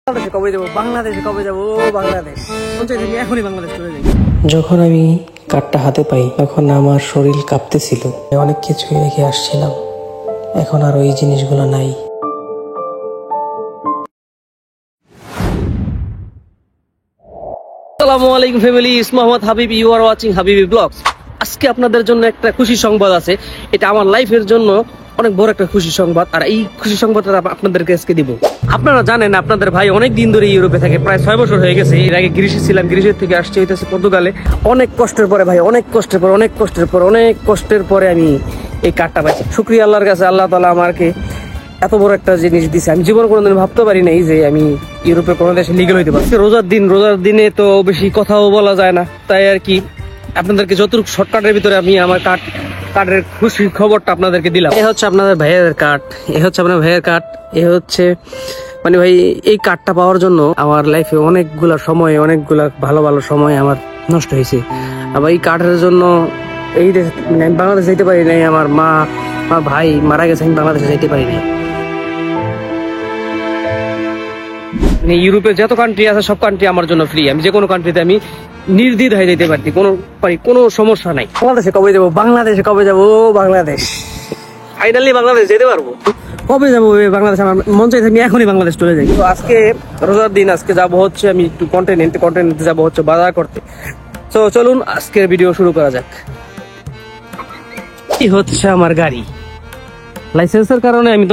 কবে যাবো বাংলাদেশে, কবে যাবো বাংলাদেশ, এখনই বাংলাদেশ চলে যাই। যখন আমি কার্ডটা হাতে পাই তখন আমার শরীর কাঁপতেছিল। অনেক কিছুই রেখে আসছিলাম, এখন আর ওই জিনিসগুলো নাই। আসসালামু আলাইকুম family, is Mohammad Habib, you are watching Habibi vlogs. আজকে আপনাদের জন্য একটা খুশি সংবাদ আছে। এটা আমার লাইফের জন্য অনেক বড় একটা খুশি সংবাদ, আর এই খুশি সংবাদটা আপনাদেরকে আজকে দিব। আপনারা জানেন আপনাদের ভাই অনেক দিন ধরে ইউরোপে থাকে, প্রায় 6 বছর হয়ে গেছে। এর আগে গ্রিসে ছিলাম, গ্রিসের থেকে আসছে হইতেছে পর্তুগালে। অনেক কষ্টের পরে ভাই, অনেক কষ্টের পরে আমি এই কার্ডটা পাইছি। শুকরিয়া আল্লাহর কাছে, আল্লাহ তাআলা আমাকে এত বড় একটা জিনিস দিছে। আমি জীবনে কোনোদিন ভাবতে পারি নাই যে আমি ইউরোপের কোনো দেশে লিগেল হইতে পারছি। রোজার দিনে তো বেশি কথাও বলা যায় না, তাই আর কি আপনাদেরকে যতটুকু শর্টকাটের ভিতরে আমি আমার কার্ডের খুশি খবরটা আপনাদেরকে দিলাম। এ হচ্ছে আপনাদের ভাইয়ের কার্ড, এ হচ্ছে আপনার ভাইয়ের কার্ড, এ হচ্ছে মানে ভাই এই কার্ডটা পাওয়ার জন্য আমার লাইফে অনেকগুলা ভালো ভালো সময় আমার নষ্ট হয়েছে। আবার এই কার্ডের জন্য এই দেশে আমি বাংলাদেশ যেতে পারি নাই। আমার ভাই মারা গেছে, আমি বাংলাদেশে যেতে পারি নাই। ইউরোপের যত কান্ট্রি আছে সব কান্ট্রি আমার জন্য ফ্রি। আমি যে কোনো কান্ট্রিতে আমি নির্দ্বিধায় যেতে পারি, কোনো সমস্যা নাই। বাংলাদেশে কবে যাবো বাংলাদেশ, ফাইনালি বাংলাদেশ যেতে পারবো। কবে যাবো বাংলাদেশ, আমার মন চাইছে আমি এখনই বাংলাদেশ চলে যাই। তো আজকে রোজার দিন, আজকে যাবো হচ্ছে আমি একটু কন্টিনেন্টে যাবো হচ্ছে বাজার করতে। তো চলুন আজকের ভিডিও শুরু করা যাক। কি হচ্ছে আমার গাড়ি, লাইসেন্সের কারণে আমি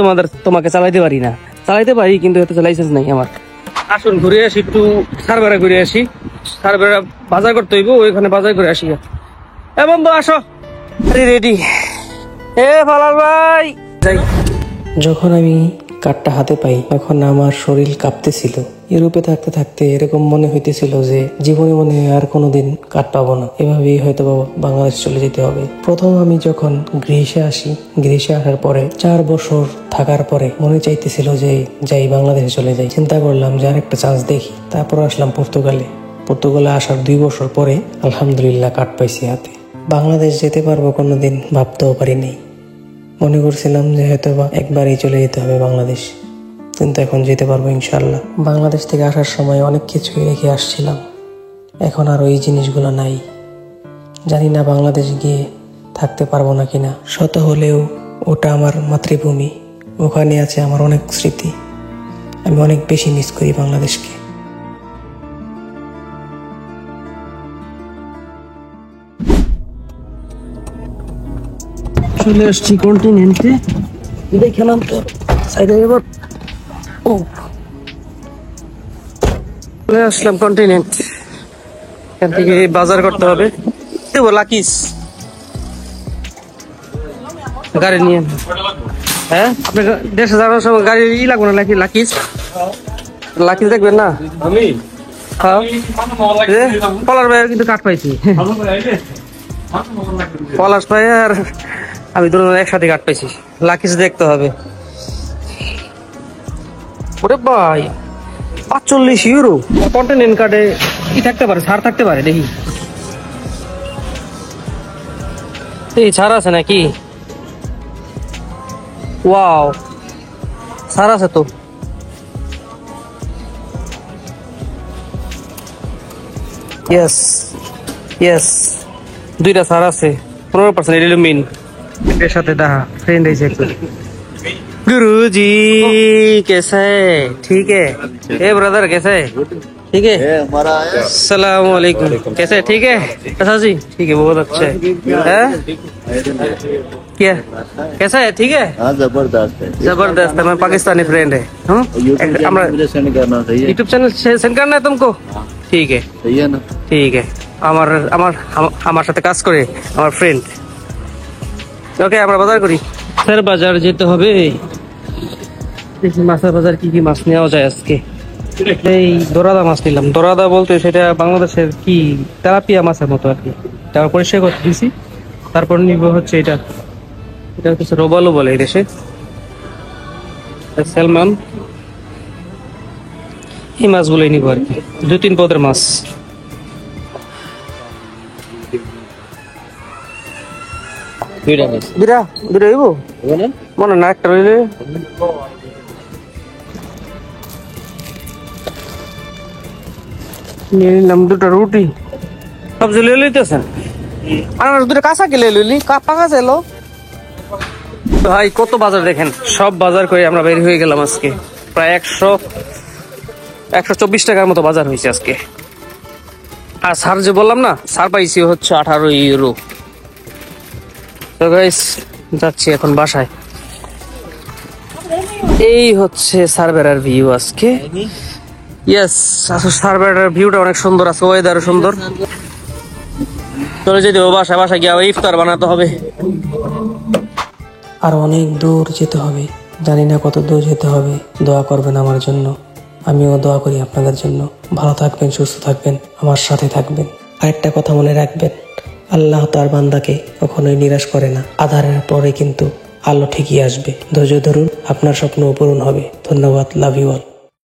তোমাকে চালাইতে পারি না। চালাইতে পারি কিন্তু এত লাইসেন্স নাই আমার। আসুন ঘুরে আসি, একটু সারবেরা ঘুরে আসি। সারবেরা বাজার করতে হইব, ওইখানে বাজার করে আসি। এ বন্ধু আসো, রেডি। এ ফালাল ভাই যাই। যখন আমি কার্ডটা হাতে পাই তখন আমার শরীর কাঁপতেছিল। ইউরোপে থাকতে থাকতে এরকম মনে হইতেছিল যে জীবনে মনে আর কোনোদিন কার্ড পাবো না, এভাবেই হয়তো বাংলাদেশ চলে যেতে হবে। প্রথম আমি যখন গ্রিসে আসার পরে 4 বছর থাকার পরে মনে চাইতেছিল যে যাই বাংলাদেশে চলে যাই। চিন্তা করলাম যে আর একটা চান্স দেখি। তারপর আসলাম পর্তুগালে আসার 2 বছর পরে আলহামদুলিল্লাহ কার্ড পাইছি হাতে। বাংলাদেশ যেতে পারবো কোনোদিন ভাবতেও পারিনি। মনে করছিলাম যে হয়তো একবারই চলে যেতে হবে বাংলাদেশ, কিন্তু এখন যেতে পারবো ইনশাল্লাহ। বাংলাদেশ থেকে আসার সময় অনেক কিছুই রেখে আসছিলাম, এখন আর ওই জিনিসগুলো নাই। জানি না বাংলাদেশ গিয়ে থাকতে পারবো না কিনা। শত হলেও ওটা আমার মাতৃভূমি, ওখানে আছে আমার অনেক স্মৃতি। আমি অনেক বেশি মিস করি বাংলাদেশকে। চলে আসছি কন্টিনেন্টে, দেখলাম তো সাইডে এবার চলে আসলাম কন্টিনেন্ট। এখান থেকে বাজার করতে হবে। দেবো লাকিস গাড়ি নিয়ে। হ্যাঁ, আপনি দেশে যাওয়ার সময় গাড়ি লাগবে না? লাকিস দেখবেন না? হ্যাঁ, পলাশ ভাই কিন্তু কাঠ পাইছি। পলাশ ভাই আর আমি দুজন একসাথে কাট পাইছি। লাকিস দেখতে হবে। ওরে ভাই 45 ইউরো। কন্টিনেন্ট কার্ডে কি থাকতে পারে, ছাড় থাকতে পারে দেখি। এই ছাড় আছে নাকি? ওয়াও, ছাড় আছে তো। ইয়েস, 2টা ছাড় আছে, 15% এলিমিন। এর সাথে দেখা ফ্রেন্ড है गुरुजी कैसा है? ठीक है। ए ब्रदर कैसा है? ठीक है। अस्सलाम वालेकुम, कैसे? ठीक है अच्छा जी, ठीक है, बहुत अच्छा है। क्या कैसा है? ठीक है, जबरदस्त है। मैं पाकिस्तानी फ्रेंड है। यूट्यूब चैनल सेंड करना है तुमको? ठीक है, सही है ना? ठीक है। আমার সাথে কাজ করে আমার ফ্রেন্ড। ওকে, আমরা বাজার করি। স্যার বাজার যেতে হবে, দেখি মাছের বাজার কি মাছ নেওয়া যায় আজকে। এই দোরাদা মাছ নিলাম। দোরাদা বলতে সেটা বাংলাদেশের কি তেলাপিয়া মাছের মতো আর কি। এটা পরিষ্কার করতে দিয়েছি। তারপর নিব হচ্ছে এটা হচ্ছে রোবালো বলে এই দেশে, স্যালমন। এই মাছগুলোই নিব আর কি, 2-3 পদের মাছ। দুইটা হইব মনে না, একটা রইলে নিয়ে নিলাম দুটো রুটি। সবজি লিয়ে লইতেছেন? আনারস দুটো কাঁচা কিলে লইলি, পাকা ছিল। ভাই কত বাজার দেখেন, সব বাজার করে আমরা বের হয়ে গেলাম আজকে। প্রায় 124 টাকার মতো বাজার হয়েছে আজকে। আর স্যার যে বললাম না, স্যার পাইছি হচ্ছে 18 ইউরো। তো গাইস যাচ্ছি এখন বাসায়। এই হচ্ছে সার্ভেরার ভিউ আজকে। ইয়েস, সার্ভেরার ভিউটা অনেক সুন্দর আছে, ওয়েদারও সুন্দর। চলে যেতে হবে বাসায়, বাসায় গিয়ে ইফতার বানাতে হবে। আর অনেক দূর যেতে হবে, জানি না কত দূর যেতে হবে। দোয়া করবেন আমার জন্য, আমিও দোয়া করি আপনাদের জন্য। ভালো থাকবেন, সুস্থ থাকবেন, আমার সাথে থাকবেন। আরেকটা কথা মনে রাখবেন, আল্লাহ তার বান্দাকে কখনোই নিরাশ করে না। আধারের পরে কিন্তু আলো ঠিকই আসবে। ধৈর্য ধরুন, আপনার স্বপ্ন পূরণ হবে। ধন্যবাদ, লাভ ইউ অল।